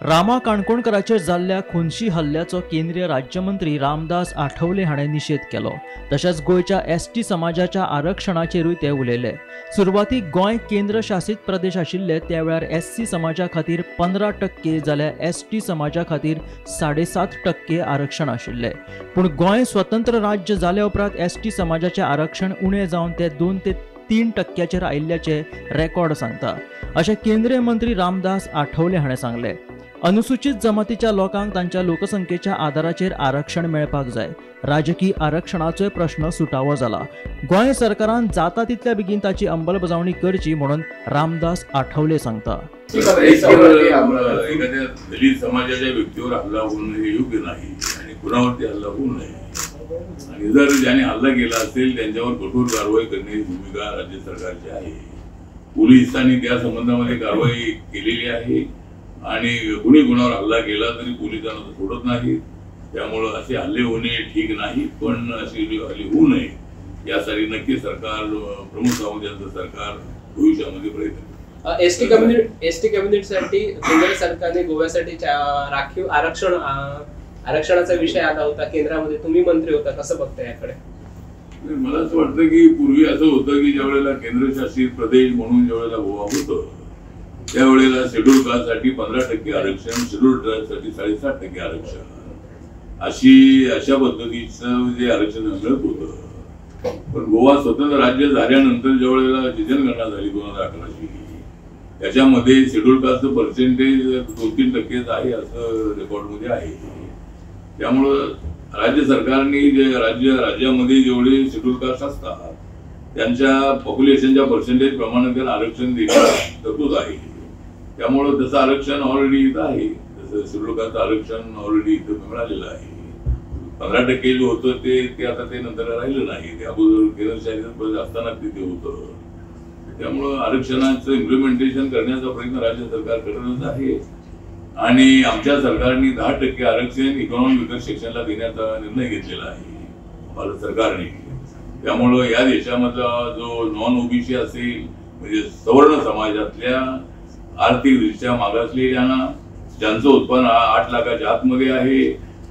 रामा काणकोणकराचेर जाल्ल्या खुनशी हल्ल्याचो केंद्रीय राज्यमंत्री रामदास आठवले हाणें निशेध केलो। तशेंच गोंयच्या एसटी समाजाच्या आरक्षणाचेरूय ते उलयले। सुरवातीक गोंय केंद्र शासीत प्रदेश आशिल्ले त्या वेळार एससी समाजा खातीर 15% जाल्यार एसटी समाजा खातीर 7.5% आरक्षण आशिल्ले। पूण गोंय स्वतंत्र राज्य जाल्या उपरांत एसटी समाजाचें आरक्षण उणें जावन ते 2 ते 3% आयिल्ल्याचे रेकॉर्ड सांगता, अशें केंद्रीय मंत्री रामदास आठवले हाणें सांगले। अनुसूचित जमातीच्या लोकांक तांच्या लोकसंख्येच्या आदाराचेर आरक्षण मेळपाक जाय। राजकीय आरक्षणाचोय प्रश्न सुटावो जाला। गोंय सरकारान जाता तितल्या बेगीन ताची अंमलबजावणी करची म्हणून रामदास आठवले सांगता। एखाद्या दलित समाजाच्या व्यक्तीवर हल्ला होणं हे योग्य नाही आणि कुणावरती हल्ला होऊ नये आणि जर ज्याने हल्ला केला असेल त्यांच्यावर कठोर कारवाई करण्याची भूमिका राज्य सरकारची आहे। पोलिसांनी त्या संबंधामध्ये कारवाई केलेली आहे आणि कुणी कुणावर हल्ला केला तरी पोलिसांना सोडत नाही। त्यामुळे असे हल्ले होणे ठीक नाही, पण असे हल्ले होऊ नये यासाठी नक्की सरकार, प्रमुख सावंत यांचं सरकार भविष्यामध्ये प्रयत्न एसटी कम्युनिटीसाठी केंद्र सरकारने गोव्यासाठी राखीव आरक्षणाचा विषय आला होता केंद्रामध्ये, तुम्ही मंत्री होता, कसं बघताय याकडे? मला असं वाटतं की पूर्वी असं होतं की ज्या वेळेला केंद्रशासित प्रदेश म्हणून ज्या वेळेला गोवा होतं त्यावेळेला शेड्यूल कास्टसाठी 15% आरक्षण, शेड्यूल ट्राइबसाठी 7.5% आरक्षण, अशा पद्धतीचं जे आरक्षण मिळत होतं। पण गोवा स्वतंत्र राज्य झाल्यानंतर ज्या वेळेला जनगणना झाली 2011ची, त्याच्यामध्ये शेड्यूल कास्टचं पर्सेंटेज 2-3% आहे असं रेकॉर्डमध्ये आहे। त्यामुळं राज्य सरकारने राज्यामध्ये जेवढे शेड्यूल कास्ट असतात त्यांच्या पॉप्युलेशनच्या पर्सेंटेज प्रमाणे त्यांना आरक्षण देण्याची तरतूद आहे। त्यामुळं तसं आरक्षण ऑलरेडी इथं आहे, तसं शेड्यूल कास्ट आरक्षण ऑलरेडी इथं मिळालेलं आहे। 15% जे होतं ते आता ते नंतर राहिलं नाही, ते अगोदर केंद्रशासित असताना तिथे होतं। त्यामुळं आरक्षणाचं इम्प्लिमेंटेशन करण्याचा प्रयत्न राज्य सरकार करतच आहे आणि आमच्या सरकारने 10% आरक्षण इकॉनॉमिक विकास सेक्शनला देण्याचा निर्णय घेतलेला आहे भारत सरकारने। त्यामुळं या देशामधला जो नॉन ओबीसी असेल, म्हणजे सवर्ण समाजातल्या आर्थिकदृष्ट्या मागासलेल्यांना ज्यांचं उत्पन्न 8 लाखाच्या आतमध्ये आहे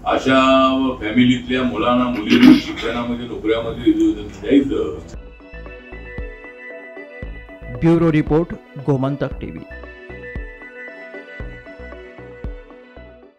अशा फॅमिलीतल्या मुलांना मुलींना शिक्षणामध्ये, नोकऱ्यामध्ये द्यायचं। Bureau report, Gomantak TV.